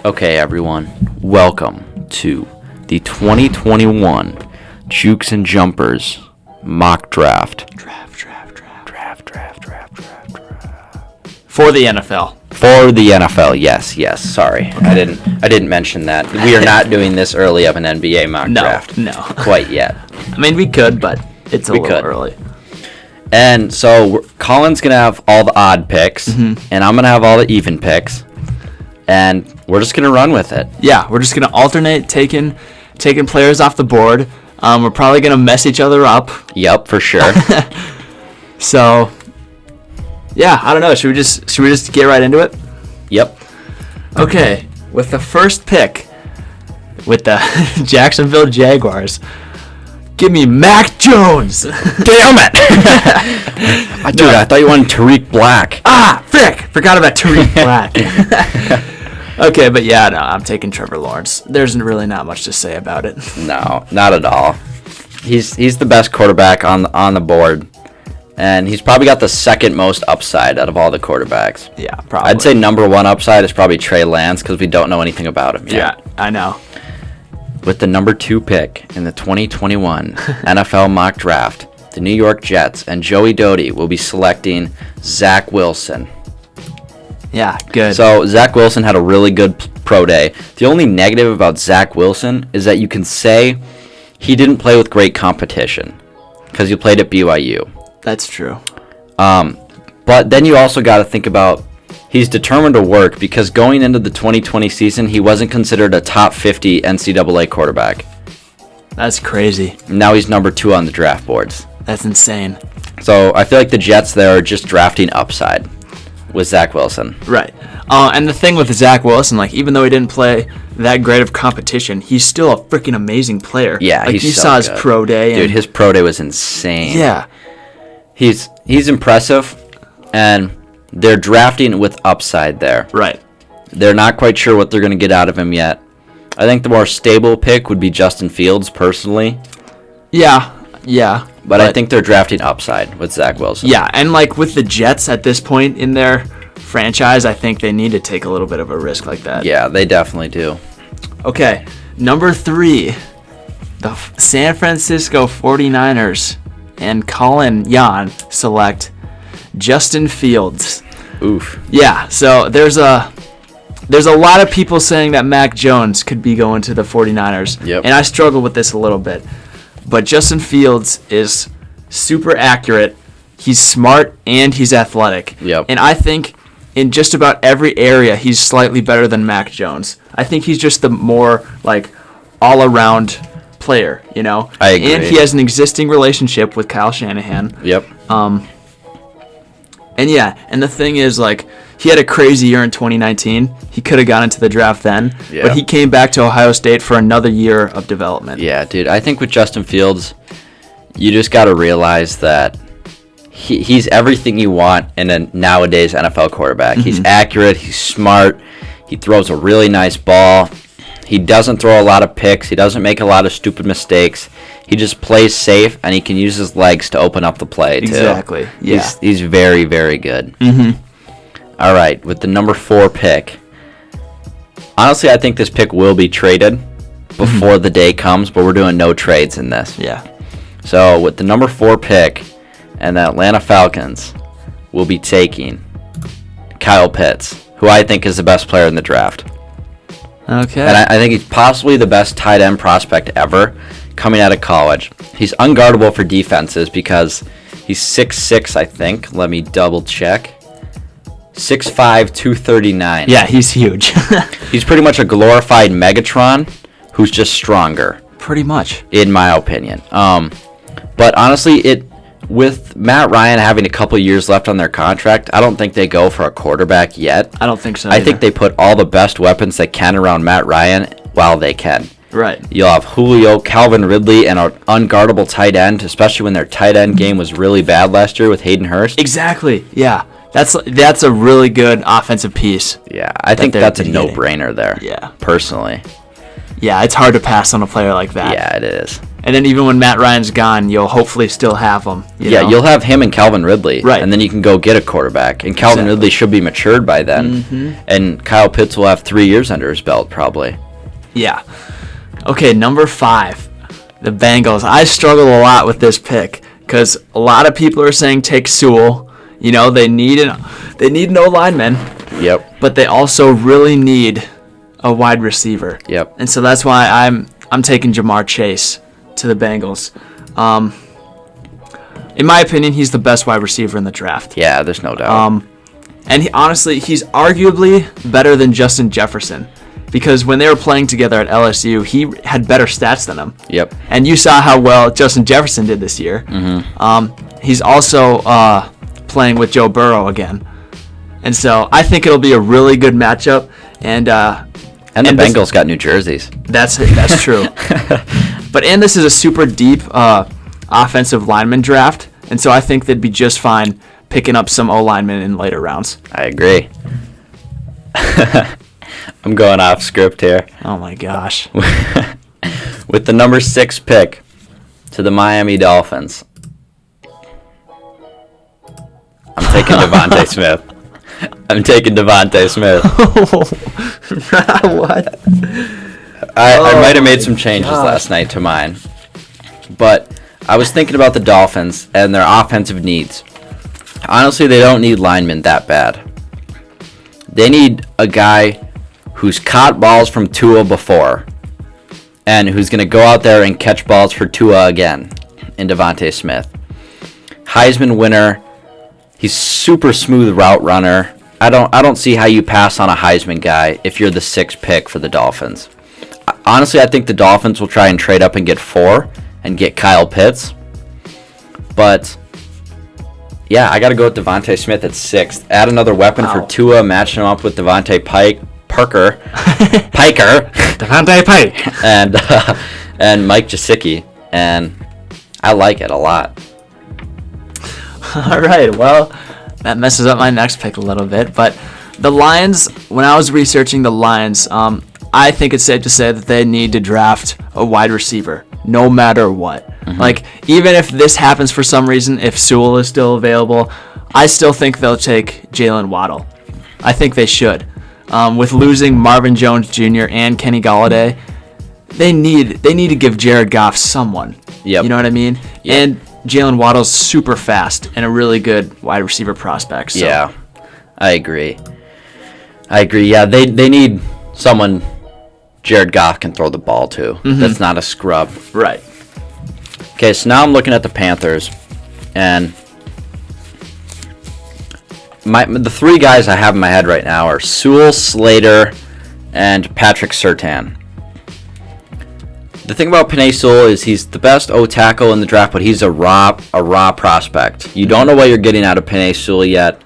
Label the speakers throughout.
Speaker 1: Okay, everyone, welcome to the 2021 Jukes and Jumpers mock draft. Draft.
Speaker 2: For the NFL.
Speaker 1: For the NFL, yes. Sorry, okay. I didn't mention that. We are not doing this early of an NBA mock draft.
Speaker 2: No.
Speaker 1: Quite yet.
Speaker 2: I mean, we could, but it's a little early.
Speaker 1: And so Collin's gonna have all the odd picks, and I'm gonna have all the even picks. And we're just going to run with it.
Speaker 2: Yeah, we're just going to alternate taking players off the board. We're probably going to mess each other up.
Speaker 1: Yep, for sure.
Speaker 2: So, yeah, I don't know. Should we just get right into it?
Speaker 1: Yep.
Speaker 2: Okay, with the first pick with the Jacksonville Jaguars, give me Mac Jones.
Speaker 1: Damn it. Dude, I thought you wanted Tariq Black.
Speaker 2: Frick. Forgot about Tariq Black. Okay, but yeah, no, I'm taking Trevor Lawrence. There's really not much to say about it.
Speaker 1: No, not at all. He's the best quarterback on the board, and he's probably got the second most upside out of all the quarterbacks.
Speaker 2: Yeah, probably.
Speaker 1: I'd say number one upside is probably Trey Lance because we don't know anything about him yet.
Speaker 2: Yeah, I know.
Speaker 1: With the number 2 pick in the 2021 NFL mock draft, the New York Jets and Joey Doty will be selecting Zach Wilson.
Speaker 2: Yeah, good.
Speaker 1: So Zach Wilson had a really good pro day. The only negative about Zach Wilson is that you can say he didn't play with great competition because he played at BYU.
Speaker 2: That's true.
Speaker 1: But then you also got to think about he's determined to work because going into the 2020 season, he wasn't considered a top 50 NCAA quarterback.
Speaker 2: That's crazy.
Speaker 1: Now he's number 2 on the draft boards.
Speaker 2: That's insane.
Speaker 1: So I feel like the Jets there are just drafting upside with Zach Wilson.
Speaker 2: Right. And the thing with Zach Wilson, like, even though he didn't play that great of competition, he's still a freaking amazing player.
Speaker 1: Yeah,
Speaker 2: like,
Speaker 1: he's
Speaker 2: you
Speaker 1: so
Speaker 2: saw his
Speaker 1: good.
Speaker 2: pro day.
Speaker 1: Dude, his pro day was insane.
Speaker 2: Yeah.
Speaker 1: He's impressive, and they're drafting with upside there.
Speaker 2: Right.
Speaker 1: They're not quite sure what they're going to get out of him yet. I think the more stable pick would be Justin Fields, personally.
Speaker 2: Yeah.
Speaker 1: But I think they're drafting upside with Zach Wilson.
Speaker 2: Yeah, and like with the Jets at this point in their franchise, I think they need to take a little bit of a risk like that.
Speaker 1: Yeah, they definitely do.
Speaker 2: Okay, number 3, the San Francisco 49ers and Collin select Justin Fields.
Speaker 1: Oof.
Speaker 2: Yeah, so there's a lot of people saying that Mac Jones could be going to the 49ers.
Speaker 1: Yep.
Speaker 2: And I struggle with this a little bit. But Justin Fields is super accurate. He's smart and he's athletic.
Speaker 1: Yep.
Speaker 2: And I think in just about every area, he's slightly better than Mac Jones. I think he's just the more like all-around player, you know?
Speaker 1: I agree.
Speaker 2: And he has an existing relationship with Kyle Shanahan.
Speaker 1: Yep.
Speaker 2: And yeah, and the thing is, like, he had a crazy year in 2019. He could have gone into the draft then, but he came back to Ohio State for another year of development.
Speaker 1: Yeah, dude. I think with Justin Fields, you just got to realize that he's everything you want in a nowadays NFL quarterback. Mm-hmm. He's accurate. He's smart. He throws a really nice ball. He doesn't throw a lot of picks. He doesn't make a lot of stupid mistakes. He just plays safe, and he can use his legs to open up the play, too.
Speaker 2: Exactly, yeah.
Speaker 1: He's very, very good.
Speaker 2: Mm-hmm.
Speaker 1: All right, with the number 4 pick. Honestly, I think this pick will be traded before the day comes, but we're doing no trades in this.
Speaker 2: Yeah.
Speaker 1: So, with the number 4 pick, and the Atlanta Falcons will be taking Kyle Pitts, who I think is the best player in the draft.
Speaker 2: Okay.
Speaker 1: And I think he's possibly the best tight end prospect ever coming out of college. He's unguardable for defenses because he's 6'6", I think. Let me double check. 6'5", 239.
Speaker 2: Yeah, he's huge.
Speaker 1: He's pretty much a glorified Megatron who's just stronger.
Speaker 2: Pretty much.
Speaker 1: In my opinion. But honestly, with Matt Ryan having a couple years left on their contract, I don't think they go for a quarterback yet.
Speaker 2: I don't think so
Speaker 1: I
Speaker 2: either.
Speaker 1: think they put all the best weapons they can around Matt Ryan while they can.
Speaker 2: Right.
Speaker 1: You'll have Julio, Calvin Ridley, and an unguardable tight end, especially when their tight end game was really bad last year with Hayden Hurst.
Speaker 2: Exactly. Yeah. That's a really good offensive piece.
Speaker 1: Yeah, I think that's a no-brainer there.
Speaker 2: Yeah.
Speaker 1: Personally.
Speaker 2: Yeah, it's hard to pass on a player like that.
Speaker 1: Yeah, it is.
Speaker 2: And then even when Matt Ryan's gone, you'll hopefully still have him.
Speaker 1: You'll have him and Calvin Ridley.
Speaker 2: Right.
Speaker 1: And then you can go get a quarterback. And Calvin Ridley should be matured by then. Mm-hmm. And Kyle Pitts will have 3 years under his belt probably.
Speaker 2: Yeah. Okay, number 5, the Bengals. I struggle a lot with this pick because a lot of people are saying take Sewell. They need an O-lineman.
Speaker 1: Yep.
Speaker 2: But they also really need a wide receiver.
Speaker 1: Yep.
Speaker 2: And so that's why I'm taking Jamar Chase to the Bengals. In my opinion, he's the best wide receiver in the draft.
Speaker 1: Yeah, there's no doubt.
Speaker 2: And he's arguably better than Justin Jefferson because when they were playing together at LSU, he had better stats than him.
Speaker 1: Yep.
Speaker 2: And you saw how well Justin Jefferson did this year.
Speaker 1: Mm-hmm.
Speaker 2: He's also playing with Joe Burrow again. And so I think it'll be a really good matchup. And the
Speaker 1: Bengals got new jerseys.
Speaker 2: That's true. But this is a super deep offensive lineman draft, and so I think they'd be just fine picking up some O-linemen in later rounds.
Speaker 1: I agree. I'm going off script here.
Speaker 2: Oh my gosh.
Speaker 1: With the number 6 pick to the Miami Dolphins, I'm taking Devontae Smith.
Speaker 2: What?
Speaker 1: I might have made some changes last night to mine. But I was thinking about the Dolphins and their offensive needs. Honestly, they don't need linemen that bad. They need a guy who's caught balls from Tua before and who's going to go out there and catch balls for Tua again in Devontae Smith. Heisman winner. He's super smooth route runner. I don't see how you pass on a Heisman guy if you're the 6th pick for the Dolphins. Honestly, I think the Dolphins will try and trade up and get 4 and get Kyle Pitts. But yeah, I got to go with Devontae Smith at 6th. Add another weapon for Tua, matching him up with Devontae Piker,
Speaker 2: Devontae Pike,
Speaker 1: and Mike Gesicki, and I like it a lot.
Speaker 2: All right, well, that messes up my next pick a little bit, but the Lions, when I was researching the Lions, I think it's safe to say that they need to draft a wide receiver, no matter what. Mm-hmm. Like, even if this happens for some reason, if Sewell is still available, I still think they'll take Jalen Waddle. I think they should. With losing Marvin Jones Jr. and Kenny Golladay, they need to give Jared Goff someone.
Speaker 1: Yep.
Speaker 2: You know what I mean?
Speaker 1: Yep.
Speaker 2: And Jalen Waddle's super fast and a really good wide receiver prospect. So.
Speaker 1: Yeah, I agree. Yeah, they need someone Jared Goff can throw the ball to. Mm-hmm. That's not a scrub.
Speaker 2: Right.
Speaker 1: Okay, so now I'm looking at the Panthers, and the 3 guys I have in my head right now are Sewell, Slater, and Patrick Surtain. The thing about Penei Sewell is he's the best O-tackle in the draft, but he's a raw prospect. You don't know what you're getting out of Penei Sewell yet.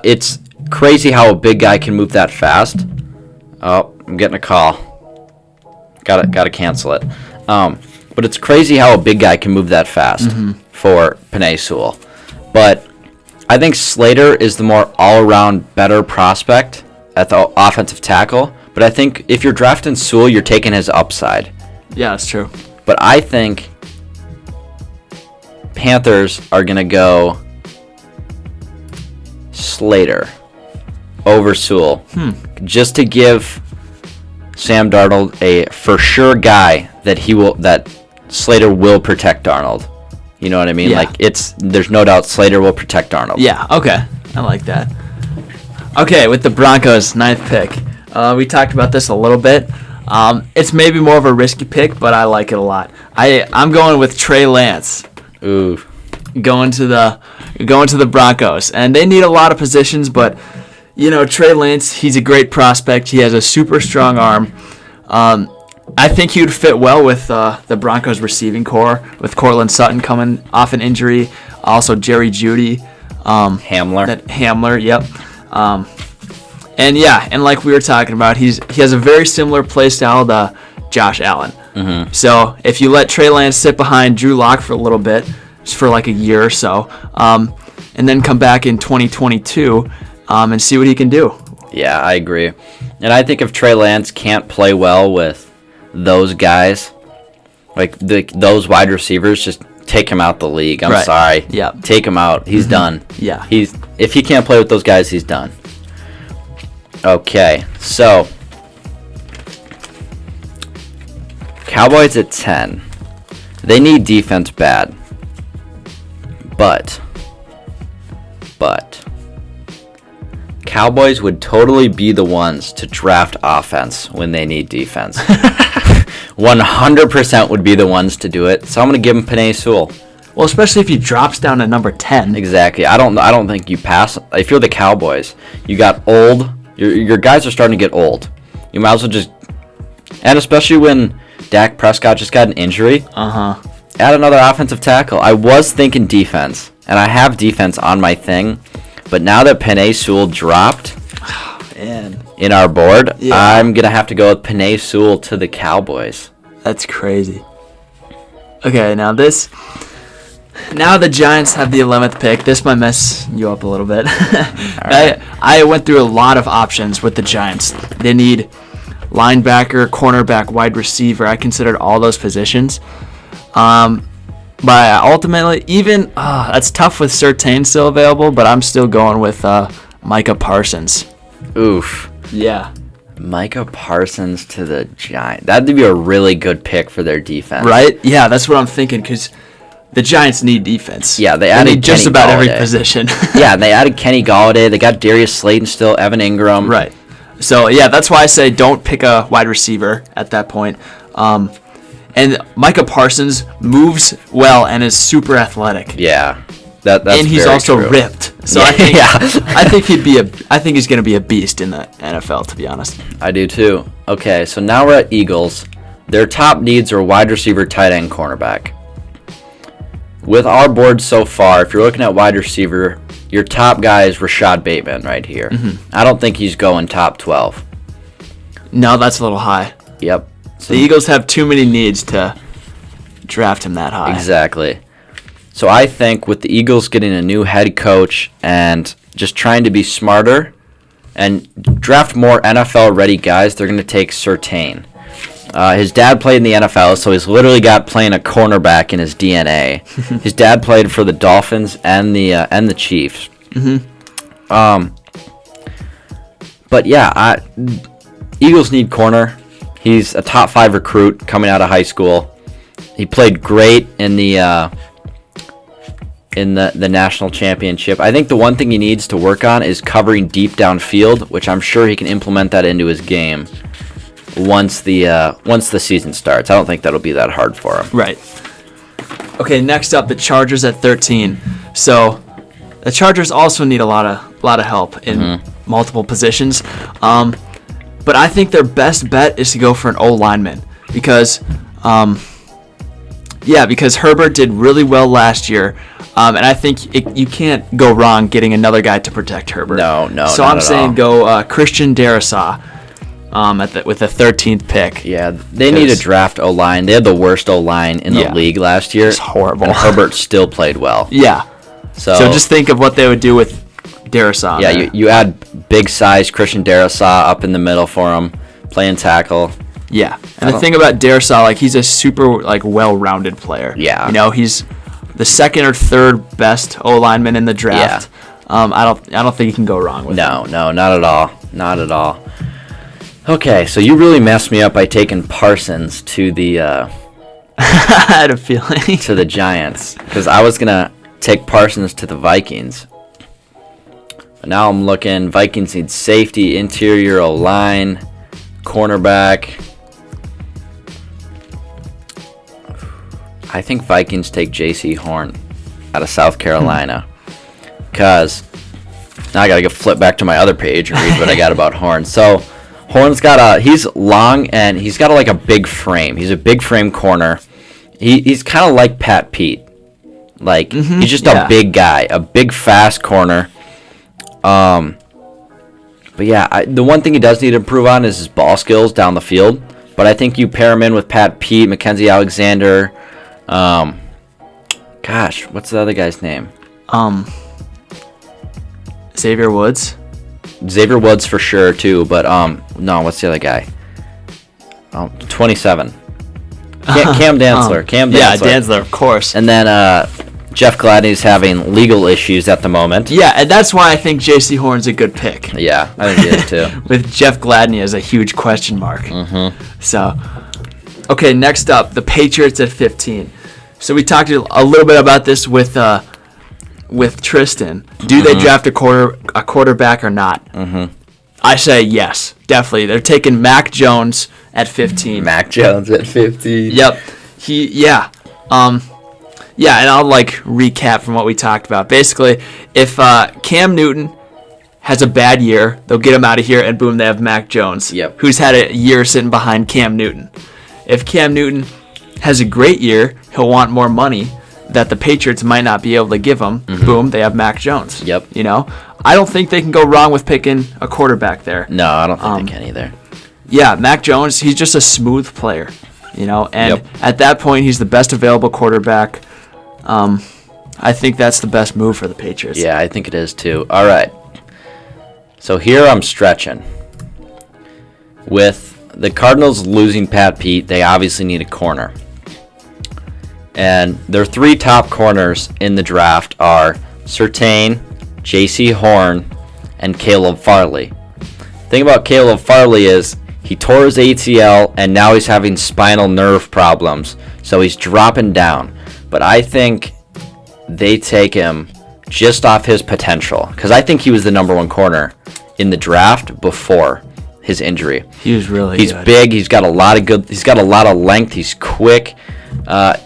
Speaker 1: It's crazy how a big guy can move that fast. Oh, I'm getting a call. Gotta cancel it. But it's crazy how a big guy can move that fast for Penei Sewell. But I think Slater is the more all-around better prospect at the offensive tackle. But I think if you're drafting Sewell, you're taking his upside.
Speaker 2: Yeah, that's true.
Speaker 1: But I think Panthers are going to go Slater over Sewell. Just to give Sam Darnold a for sure guy that Slater will protect Darnold. You know what I mean?
Speaker 2: Yeah.
Speaker 1: Like there's no doubt Slater will protect Darnold.
Speaker 2: Yeah, okay. I like that. Okay, with the Broncos, 9th pick. We talked about this a little bit. It's maybe more of a risky pick, but I like it a lot. I'm going with Trey Lance.
Speaker 1: Ooh.
Speaker 2: Going to the Broncos. And they need a lot of positions, but Trey Lance, he's a great prospect. He has a super strong arm. I think he would fit well with the Broncos receiving core, with Cortland Sutton coming off an injury, also Jerry Jeudy.
Speaker 1: Hamler.
Speaker 2: Yep. And like we were talking about, he has a very similar play style to Josh Allen. Mm-hmm. So if you let Trey Lance sit behind Drew Lock for a little bit, just for like a year or so, and then come back in 2022 and see what he can do.
Speaker 1: Yeah, I agree. And I think if Trey Lance can't play well with those guys, Like those wide receivers, just take him out the league. I'm sorry.
Speaker 2: Yeah.
Speaker 1: Take him out. He's done.
Speaker 2: Yeah.
Speaker 1: If he can't play with those guys, he's done. Okay, so Cowboys at 10. They need defense bad. But Cowboys would totally be the ones to draft offense when they need defense. 100% would be the ones to do it. So I'm going to give him Penei Sewell.
Speaker 2: Well, especially if he drops down to number 10.
Speaker 1: Exactly. I don't think you pass. If you're the Cowboys, you got old. Your guys are starting to get old. You might as well just, and especially when Dak Prescott just got an injury. Add another offensive tackle. I was thinking defense, and I have defense on my thing, but now that Penei Sewell dropped in our board, I'm gonna have to go with Penei Sewell to the Cowboys.
Speaker 2: That's crazy. Okay, now the Giants have the 11th pick. This might mess you up a little bit. Right. I went through a lot of options with the Giants. They need linebacker, cornerback, wide receiver. I considered all those positions. But ultimately, even that's tough with Surtain still available, but I'm still going with Micah Parsons.
Speaker 1: Oof.
Speaker 2: Yeah.
Speaker 1: Micah Parsons to the Giants. That'd be a really good pick for their defense.
Speaker 2: Right? Yeah, that's what I'm thinking, because the Giants need defense.
Speaker 1: Yeah, they added
Speaker 2: just
Speaker 1: Kenny
Speaker 2: about
Speaker 1: Galladay.
Speaker 2: every position.
Speaker 1: Yeah, they added Kenny Galladay. They got Darius Slayton still, Evan Ingram.
Speaker 2: Right. So, yeah, that's why I say don't pick a wide receiver at that point. And Micah Parsons moves well and is super athletic.
Speaker 1: Yeah. That's
Speaker 2: and he's
Speaker 1: very
Speaker 2: also
Speaker 1: true.
Speaker 2: ripped. So
Speaker 1: yeah,
Speaker 2: I think he's going to be a beast in the NFL, to be honest.
Speaker 1: I do too. Okay, so now we're at Eagles. Their top needs are wide receiver, tight end, cornerback. With our board so far, if you're looking at wide receiver, your top guy is Rashad Bateman right here. I don't think he's going top 12.
Speaker 2: No, that's a little high.
Speaker 1: Yep. So
Speaker 2: the Eagles have too many needs to draft him that high.
Speaker 1: Exactly. So I think with the Eagles getting a new head coach and just trying to be smarter and draft more NFL-ready guys, they're going to take Surtain. His dad played in the NFL, so he's literally got playing a cornerback in his DNA. His dad played for the Dolphins and the Chiefs. But yeah, Eagles need corner. He's a top 5 recruit coming out of high school. He played great in the national championship. I think the one thing he needs to work on is covering deep downfield, which I'm sure he can implement that into his game once the season starts. I don't think that'll be that hard for him.
Speaker 2: Right. Okay, next up, the Chargers at 13. So the Chargers also need a lot of help in multiple positions. But I think their best bet is to go for an O-lineman because Herbert did really well last year. And I think you can't go wrong getting another guy to protect Herbert.
Speaker 1: No.
Speaker 2: So I'm saying go Christian Darrisaw with the 13th pick.
Speaker 1: Yeah, they need to draft O-line. They had the worst O-line in the league last year.
Speaker 2: It's horrible.
Speaker 1: And Herbert still played well.
Speaker 2: Yeah. So just think of what they would do with Darrisaw.
Speaker 1: Yeah, you add big size Christian Darrisaw up in the middle for him, playing tackle.
Speaker 2: Yeah, and the thing about Darrisaw, he's a super well-rounded player.
Speaker 1: Yeah,
Speaker 2: he's the second or third best O-lineman in the draft. Yeah. I don't think you can go wrong with him.
Speaker 1: No, not at all. Okay, so you really messed me up by taking Parsons to the.
Speaker 2: I had a feeling
Speaker 1: to the Giants because I was gonna take Parsons to the Vikings. But now I'm looking. Vikings need safety, interior O-line, cornerback. I think Vikings take J.C. Horn out of South Carolina. Because now I got to flip back to my other page and read what I got about Horn. So Horn's got he's long and he's got a big frame. He's a big frame corner. He's kind of like Pat Pete. He's just a big guy, a big fast corner. But yeah, the one thing he does need to improve on is his ball skills down the field. But I think you pair him in with Pat Pete, Mackenzie Alexander. What's the other guy's name?
Speaker 2: Xavier Woods.
Speaker 1: Xavier Woods for sure too, but no, what's the other guy? 27. Cam Dantzler.
Speaker 2: Yeah, Dantzler, of course.
Speaker 1: And then Jeff Gladney's having legal issues at the moment.
Speaker 2: Yeah, and that's why I think J.C. Horn's a good pick.
Speaker 1: Yeah, I think he is too.
Speaker 2: With Jeff Gladney as a huge question mark.
Speaker 1: Mm-hmm.
Speaker 2: So, okay, next up, the Patriots at 15. So we talked a little bit about this with Tristan. Do they draft a quarterback or not? Mm-hmm. I say yes, definitely. They're taking Mac Jones at 15.
Speaker 1: Mac Jones at 15.
Speaker 2: Yep. Yeah, and I'll recap from what we talked about. Basically, if Cam Newton has a bad year, they'll get him out of here, and boom, they have Mac Jones, who's had a year sitting behind Cam Newton. If Cam Newton has a great year, he'll want more money that the Patriots might not be able to give him. Mm-hmm. Boom, they have Mac Jones.
Speaker 1: Yep.
Speaker 2: I don't think they can go wrong with picking a quarterback there.
Speaker 1: No, I don't think they can either.
Speaker 2: Yeah, Mac Jones, he's just a smooth player, and at that point, he's the best available quarterback. I think that's the best move for the Patriots.
Speaker 1: Yeah, I think it is too. All right. So here I'm stretching. With the Cardinals losing Pat Pete, they obviously need a corner. And their three top corners in the draft are Surtain, J.C. Horn, and Caleb Farley. The thing about Caleb Farley is he tore his ACL, and now he's having spinal nerve problems, so he's dropping down. But I think they take him just off his potential, because I think he was the number one corner in the draft before his injury.
Speaker 2: He was really
Speaker 1: He's
Speaker 2: good.
Speaker 1: Big. He's got a lot of length. He's quick.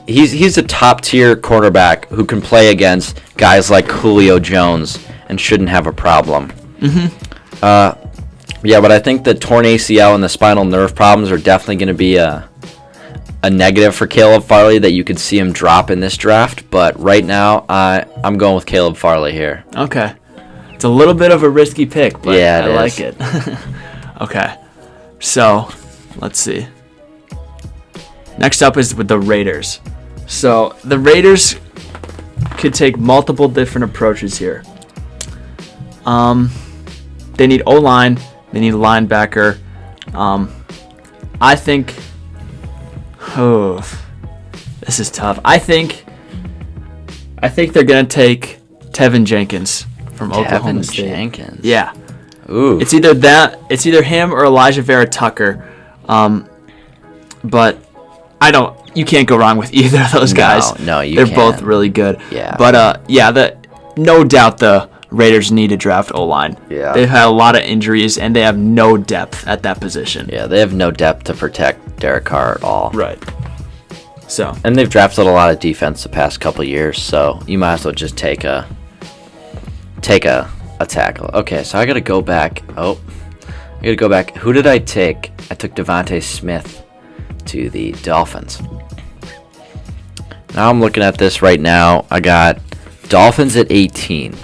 Speaker 1: He's a top tier quarterback who can play against guys like Julio Jones and shouldn't have a problem. Mm-hmm. But I think the torn ACL and the spinal nerve problems are definitely going to be a negative for Caleb Farley that you could see him drop in this draft. But right now, I'm going with Caleb Farley here.
Speaker 2: Okay. It's a little bit of a risky pick, but I like it. Okay. So, let's see. Next up is with the Raiders. So, the Raiders could take multiple different approaches here. They need O-line. They need a linebacker. I think... Oh, this is tough. I think they're going to take Tevin Jenkins from Oklahoma State.
Speaker 1: Tevin Jenkins?
Speaker 2: Yeah.
Speaker 1: Ooh.
Speaker 2: It's either him or Elijah Vera Tucker. But you can't go wrong with either of those guys.
Speaker 1: No, you
Speaker 2: They're
Speaker 1: can't.
Speaker 2: both really good.
Speaker 1: Yeah.
Speaker 2: But no doubt the Raiders need to draft O-line.
Speaker 1: Yeah.
Speaker 2: They've had a lot of injuries and they have no depth at that position.
Speaker 1: Yeah, they have no depth to protect Derek Carr at all.
Speaker 2: Right. So.
Speaker 1: And they've drafted a lot of defense the past couple years, so you might as well just take a tackle. Okay, so I gotta go back. Who did I take? I took Devontae Smith to the Dolphins. Now I'm looking at this right now. I got Dolphins at 18.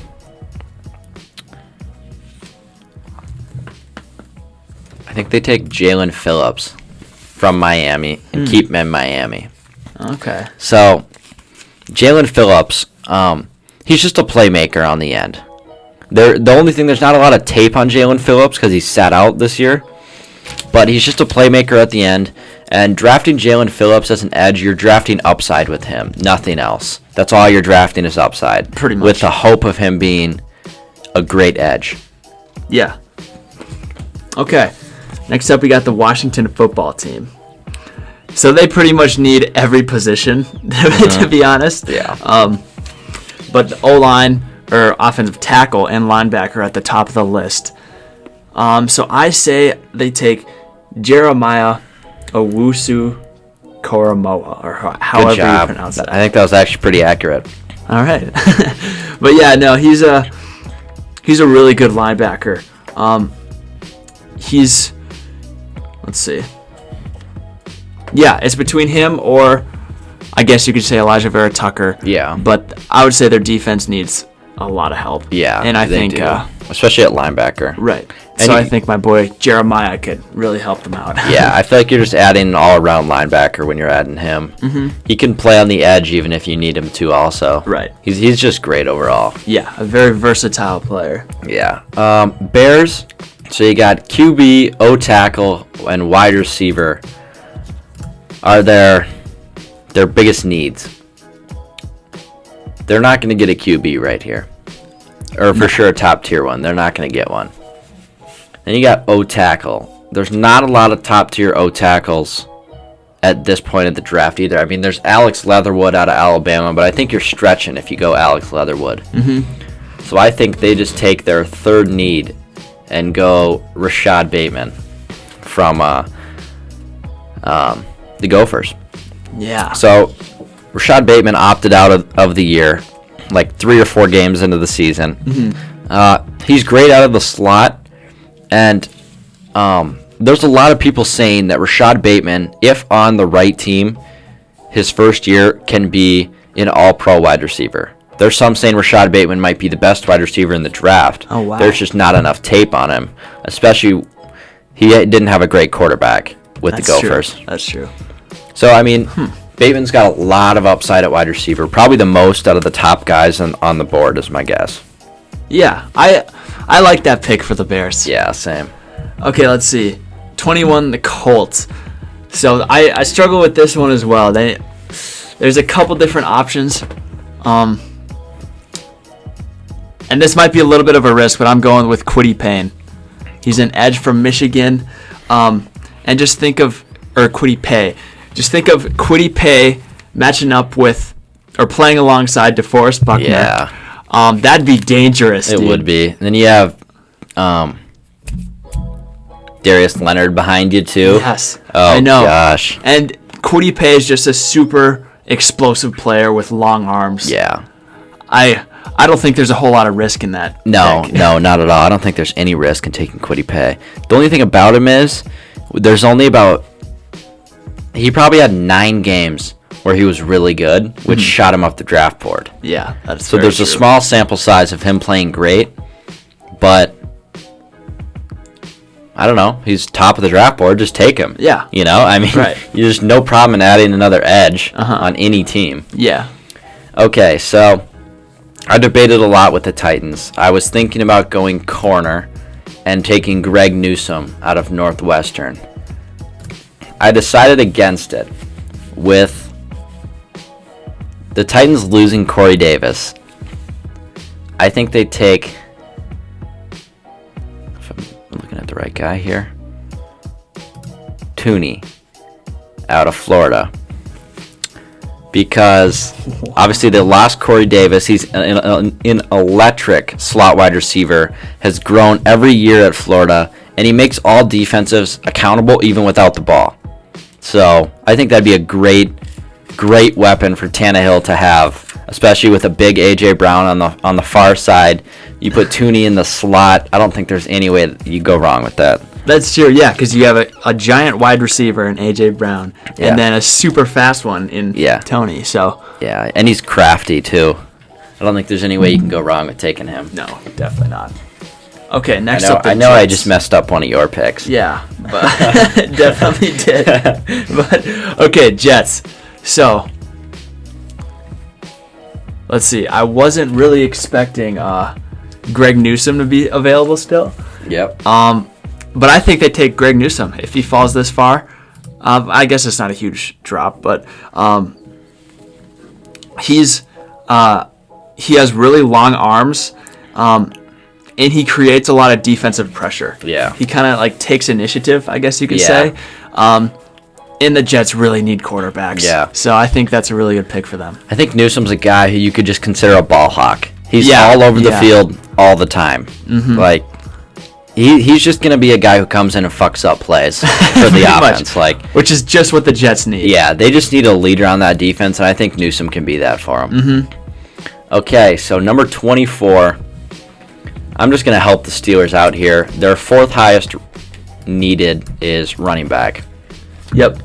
Speaker 1: I think they take Jalen Phillips from Miami and keep him in Miami.
Speaker 2: Okay.
Speaker 1: So, Jalen Phillips, he's just a playmaker on the end. The only thing, there's not a lot of tape on Jalen Phillips because he sat out this year. But he's just a playmaker at the end. And drafting Jalen Phillips as an edge, you're drafting upside with him. Nothing else. That's all you're drafting is upside.
Speaker 2: Pretty much.
Speaker 1: With the hope of him being a great edge.
Speaker 2: Yeah. Okay. Next up, we got the Washington football team. So they pretty much need every position, to be honest.
Speaker 1: Yeah.
Speaker 2: But the O-line, or offensive tackle, and linebacker at the top of the list. So I say they take Jeremiah Owusu-Koramoah, or however you pronounce that.
Speaker 1: I think that was actually pretty accurate.
Speaker 2: All right. But yeah, no, he's a really good linebacker. Let's see. Yeah, it's between him or I guess you could say Elijah Vera Tucker.
Speaker 1: Yeah.
Speaker 2: But I would say their defense needs a lot of help.
Speaker 1: Yeah.
Speaker 2: And I think
Speaker 1: especially at linebacker.
Speaker 2: Right. And I think my boy Jeremiah could really help them out.
Speaker 1: Yeah, I feel like you're just adding an all-around linebacker when you're adding him. Mm-hmm. He can play on the edge even if you need him to also.
Speaker 2: Right.
Speaker 1: He's just great overall.
Speaker 2: Yeah, a very versatile player.
Speaker 1: Yeah. Bears, so you got QB, O-tackle, and wide receiver. Are there their biggest needs. They're not going to get a QB right here. Or for sure a top tier one. They're not going to get one. Then you got O-tackle. There's not a lot of top tier O-tackles at this point of the draft either. I mean, there's Alex Leatherwood out of Alabama, but I think you're stretching if you go Alex Leatherwood. So I think they just take their third need and go Rashad Bateman from the Gophers.
Speaker 2: Yeah.
Speaker 1: So Rashad Bateman opted out of the year, like 3 or 4 games into the season. He's great out of the slot, and there's a lot of people saying that Rashad Bateman, if on the right team, his first year can be an all-pro wide receiver. There's some saying Rashad Bateman might be the best wide receiver in the draft.
Speaker 2: Oh, wow.
Speaker 1: There's just not enough tape on him, especially he didn't have a great quarterback with the Gophers.
Speaker 2: True. That's true.
Speaker 1: So, I mean, Bateman's got a lot of upside at wide receiver, probably the most out of the top guys on the board is my guess.
Speaker 2: Yeah, I like that pick for the Bears.
Speaker 1: Yeah, same.
Speaker 2: Okay, let's see. 21, the Colts. So I struggle with this one as well. There's a couple different options. And this might be a little bit of a risk, but I'm going with Kwity Paye. He's an edge from Michigan. And just think of Kwity Paye. Just think of Kwity Paye matching up with or playing alongside DeForest Buckner.
Speaker 1: Yeah.
Speaker 2: That'd be dangerous.
Speaker 1: It would be. And then you have Darius Leonard behind you too.
Speaker 2: Yes.
Speaker 1: Oh,
Speaker 2: I know.
Speaker 1: Gosh.
Speaker 2: And Kwity Paye is just a super explosive player with long arms.
Speaker 1: Yeah.
Speaker 2: I don't think there's a whole lot of risk in that.
Speaker 1: No,
Speaker 2: pick.
Speaker 1: no, not at all. I don't think there's any risk in taking Kwity Paye. The only thing about him is there's only he probably had 9 games where he was really good, which shot him off the draft board.
Speaker 2: Yeah, that's
Speaker 1: so there's
Speaker 2: true.
Speaker 1: a small sample size of him playing great, but I don't know. He's top of the draft board. Just take him.
Speaker 2: Yeah.
Speaker 1: You know, I mean,
Speaker 2: right.
Speaker 1: There's no problem in adding another edge on any team.
Speaker 2: Yeah.
Speaker 1: Okay, so I debated a lot with the Titans. I was thinking about going corner and taking Greg Newsome out of Northwestern. I decided against it with the Titans losing Corey Davis. I think they take, if I'm looking at the right guy here, Tooney out of Florida. Because obviously they lost Corey Davis. He's an electric slot wide receiver, has grown every year at Florida, and he makes all defensives accountable even without the ball. So I think that'd be a great weapon for Tannehill to have, especially with a big A.J. Brown on the far side. You put Tooney in the slot. I don't think there's any way that you go wrong with that.
Speaker 2: That's true, yeah, because you have a giant wide receiver in A.J. Brown, and then a super fast one in Tony. So
Speaker 1: yeah, and he's crafty too. I don't think there's any way you can go wrong with taking him.
Speaker 2: No, definitely not. Okay, next
Speaker 1: up.
Speaker 2: I
Speaker 1: know I just messed up one of your picks.
Speaker 2: Yeah, but definitely did. But okay, Jets. So let's see. I wasn't really expecting Greg Newsome to be available still.
Speaker 1: Yep.
Speaker 2: But I think they take Greg Newsome if he falls this far. I guess it's not a huge drop, but he has really long arms, and he creates a lot of defensive pressure.
Speaker 1: Yeah.
Speaker 2: He kind of like takes initiative, I guess you could say. And the Jets really need quarterbacks.
Speaker 1: Yeah.
Speaker 2: So I think that's a really good pick for them.
Speaker 1: I think Newsome's a guy who you could just consider a ball hawk. He's all over the field all the time. Mm-hmm. Like he's just gonna be a guy who comes in and fucks up plays for the offense,
Speaker 2: which is just what the Jets need.
Speaker 1: Yeah, they just need a leader on that defense, and I think Newsome can be that for them. Mm-hmm. Okay, so number 24. I'm just gonna help the Steelers out here. Their 4th highest needed is running back.
Speaker 2: Yep.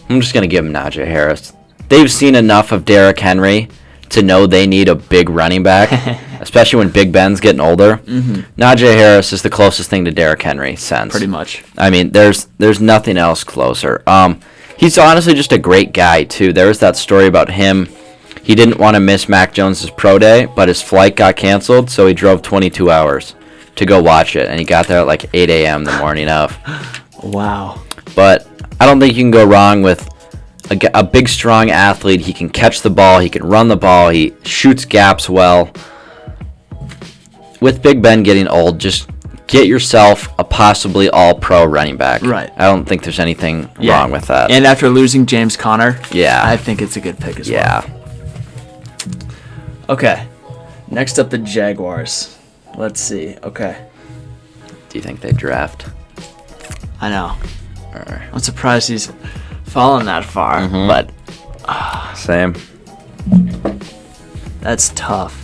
Speaker 1: I'm just gonna give them Najee Harris. They've seen enough of Derrick Henry to know they need a big running back, especially when Big Ben's getting older. Mm-hmm. Najee Harris is the closest thing to Derrick Henry since.
Speaker 2: Pretty much.
Speaker 1: I mean, there's nothing else closer. He's honestly just a great guy, too. There was that story about him. He didn't want to miss Mac Jones's pro day, but his flight got canceled, so he drove 22 hours to go watch it, and he got there at like 8 a.m. the morning of.
Speaker 2: Wow.
Speaker 1: But I don't think you can go wrong with a big, strong athlete. He can catch the ball. He can run the ball. He shoots gaps well. With Big Ben getting old, just get yourself a possibly all-pro running back.
Speaker 2: Right.
Speaker 1: I don't think there's anything wrong with that.
Speaker 2: And after losing James Conner,
Speaker 1: yeah,
Speaker 2: I think it's a good pick as well.
Speaker 1: Yeah.
Speaker 2: Okay. Next up, the Jaguars. Let's see. Okay.
Speaker 1: Do you think they draft?
Speaker 2: I know.
Speaker 1: Or...
Speaker 2: I'm surprised he's fallen that far, but
Speaker 1: Same.
Speaker 2: That's tough.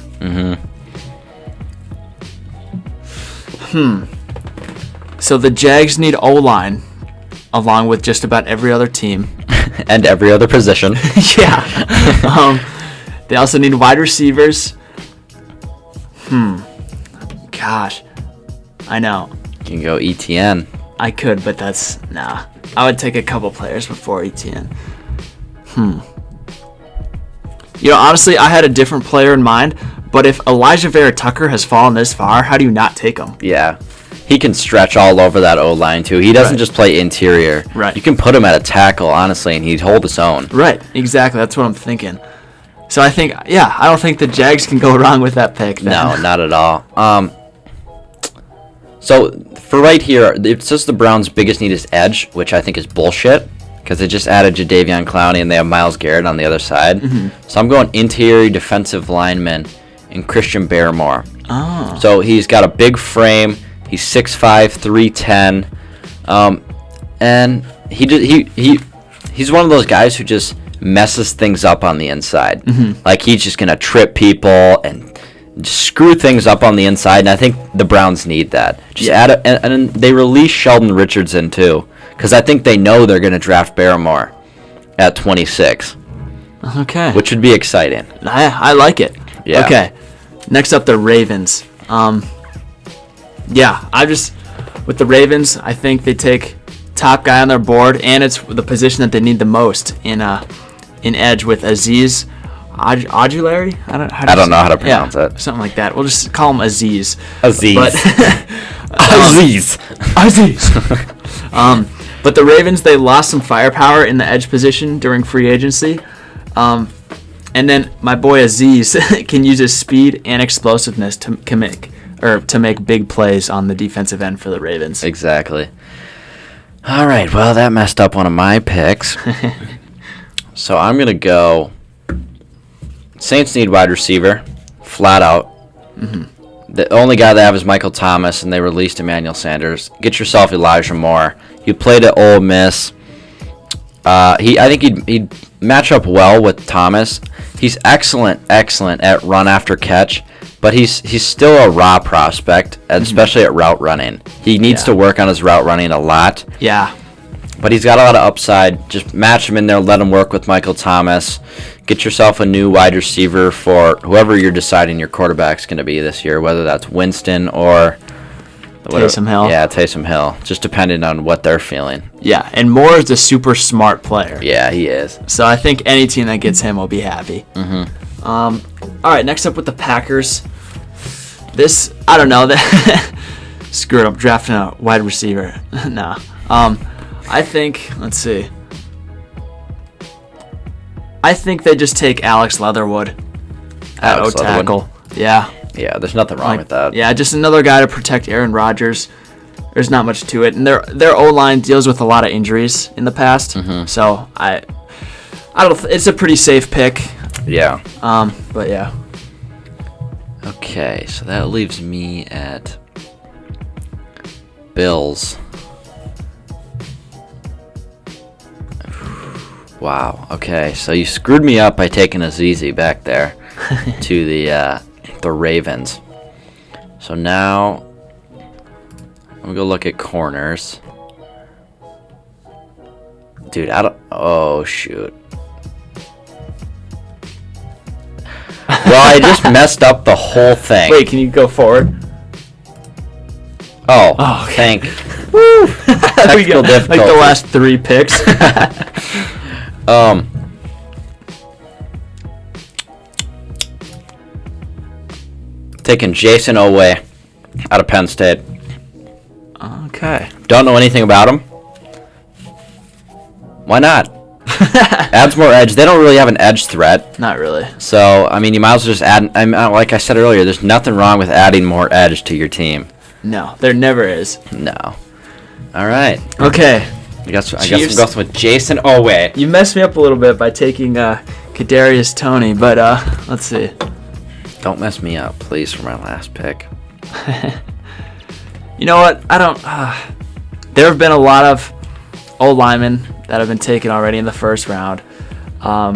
Speaker 2: So the Jags need O-line, along with just about every other team.
Speaker 1: And every other position.
Speaker 2: Yeah. They also need wide receivers. Gosh. I know.
Speaker 1: You can go ETN.
Speaker 2: I could, but nah. I would take a couple players before ETN. Honestly, I had a different player in mind, but if Elijah Vera Tucker has fallen this far, how do you not take him?
Speaker 1: Yeah. He can stretch all over that O-line, too. He doesn't just play interior.
Speaker 2: Right.
Speaker 1: You can put him at a tackle, honestly, and he'd hold his own.
Speaker 2: Right. Exactly. That's what I'm thinking. So I think, I don't think the Jags can go wrong with that pick. Then.
Speaker 1: No, not at all. So for right here, it says the Browns' biggest need is edge, which I think is bullshit because they just added Jadeveon Clowney and they have Myles Garrett on the other side. So I'm going interior defensive lineman and Christian Barmore.
Speaker 2: Oh.
Speaker 1: So he's got a big frame. He's 6'5", 310, and he's one of those guys who just messes things up on the inside. Like he's just gonna trip people and just screw things up on the inside. And I think the Browns need that. Just add it, and they release Sheldon Richardson too, because I think they know they're gonna draft Barmore at 26.
Speaker 2: Okay.
Speaker 1: Which would be exciting.
Speaker 2: I like it.
Speaker 1: Yeah.
Speaker 2: Okay. Next up, the Ravens. With the Ravens, I think they take top guy on their board, and it's the position that they need the most in edge with Aziz Ojulari. I don't know
Speaker 1: how to pronounce it.
Speaker 2: Something like that. We'll just call him Aziz.
Speaker 1: Aziz.
Speaker 2: But,
Speaker 1: Aziz.
Speaker 2: But the Ravens, they lost some firepower in the edge position during free agency. And then my boy Aziz can use his speed and explosiveness to make big plays on the defensive end for the Ravens.
Speaker 1: Exactly. All right, well, that messed up one of my picks. So I'm going to go Saints need wide receiver, flat out. The only guy they have is Michael Thomas, and they released Emmanuel Sanders. Get yourself Elijah Moore. You played at Ole Miss. I think he'd match up well with Thomas. He's excellent at run after catch, but he's still a raw prospect, especially at route running. He needs to work on his route running a lot.
Speaker 2: Yeah.
Speaker 1: But he's got a lot of upside. Just match him in there, let him work with Michael Thomas. Get yourself a new wide receiver for whoever you're deciding your quarterback's going to be this year, whether that's Winston or
Speaker 2: Taysom Hill.
Speaker 1: Yeah, Taysom Hill, just depending on what they're feeling.
Speaker 2: Yeah, and Moore is a super smart player.
Speaker 1: Yeah, he is.
Speaker 2: So I think any team that gets him will be happy. All right, next up with the Packers. This, I don't know. Screw it, I'm drafting a wide receiver. Nah. I think, let's see. I think they just take Alex Leatherwood at O-tackle. Yeah.
Speaker 1: Yeah, there's nothing wrong with that.
Speaker 2: Yeah, just another guy to protect Aaron Rodgers. There's not much to it, and their O-line deals with a lot of injuries in the past. So I don't. It's a pretty safe pick.
Speaker 1: Yeah.
Speaker 2: But yeah.
Speaker 1: Okay, so that leaves me at Bills. Wow. Okay, so you screwed me up by taking Azizi back there to the Ravens. So now I'm gonna go look at corners. Dude, oh shoot. Well, I just messed up the whole thing.
Speaker 2: Wait, can you go forward?
Speaker 1: Oh,
Speaker 2: okay.
Speaker 1: Woo! Technical difficulty.
Speaker 2: Like the last 3 picks.
Speaker 1: Taking Jason Owe out of Penn State.
Speaker 2: Okay.
Speaker 1: Don't know anything about him. Why not? Adds more edge. They don't really have an edge threat.
Speaker 2: Not really.
Speaker 1: So, I mean, you might as well just add. Like I said earlier, there's nothing wrong with adding more edge to your team.
Speaker 2: No, there never is.
Speaker 1: No. All right.
Speaker 2: Okay.
Speaker 1: I guess I'm going with Jason Owe.
Speaker 2: You messed me up a little bit by taking Kadarius Toney, but let's see.
Speaker 1: Don't mess me up, please, for my last pick.
Speaker 2: You know what? I don't. There have been a lot of old linemen that have been taken already in the first round. I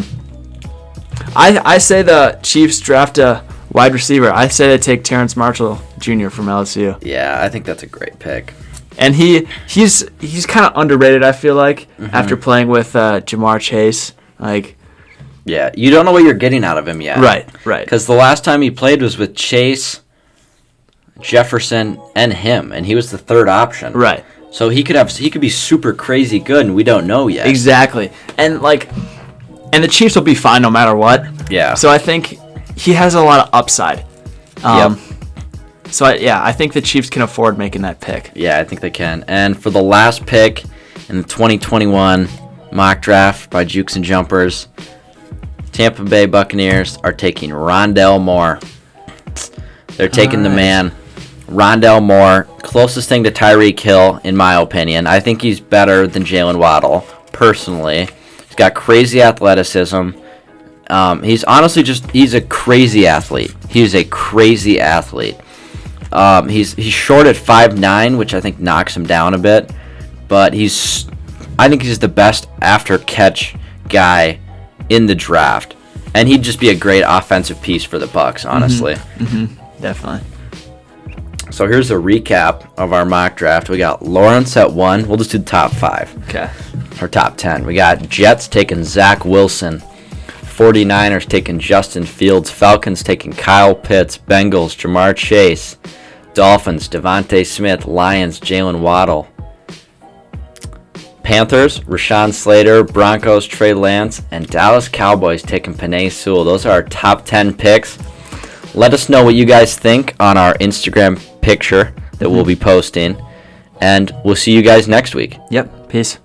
Speaker 2: say the Chiefs draft a wide receiver. I say they take Terrence Marshall Jr. from LSU.
Speaker 1: Yeah, I think that's a great pick.
Speaker 2: And he's kind of underrated, I feel like, after playing with Jamar Chase.
Speaker 1: Yeah, you don't know what you're getting out of him yet.
Speaker 2: Right.
Speaker 1: Because the last time he played was with Chase, Jefferson, and him, and he was the third option.
Speaker 2: Right.
Speaker 1: So he could be super crazy good, and we don't know yet.
Speaker 2: Exactly. And the Chiefs will be fine no matter what.
Speaker 1: Yeah.
Speaker 2: So I think he has a lot of upside.
Speaker 1: Yep.
Speaker 2: So I think the Chiefs can afford making that pick.
Speaker 1: Yeah, I think they can. And for the last pick in the 2021 mock draft by Jukes and Jumpers, Tampa Bay Buccaneers are taking Rondell Moore. They're taking the man, Rondell Moore, closest thing to Tyreek Hill, in my opinion. I think he's better than Jalen Waddle, personally. He's got crazy athleticism. He's honestly he's a crazy athlete. He's a crazy athlete. He's short at 5'9", which I think knocks him down a bit. But I think he's the best after-catch guy in the draft. And he'd just be a great offensive piece for the Bucs, honestly.
Speaker 2: Definitely.
Speaker 1: So here's a recap of our mock draft. We got Lawrence at 1. We'll just do the top 5.
Speaker 2: Okay.
Speaker 1: Or top 10. We got Jets taking Zach Wilson. 49ers taking Justin Fields. Falcons taking Kyle Pitts. Bengals, Jamar Chase. Dolphins, Devontae Smith. Lions, Jalen Waddle. Panthers, Rashawn Slater. Broncos, Trey Lance. And Dallas Cowboys taking Penei Sewell. Those are our top 10 picks. Let us know what you guys think on our Instagram picture that we'll be posting. And we'll see you guys next week.
Speaker 2: Yep. Peace.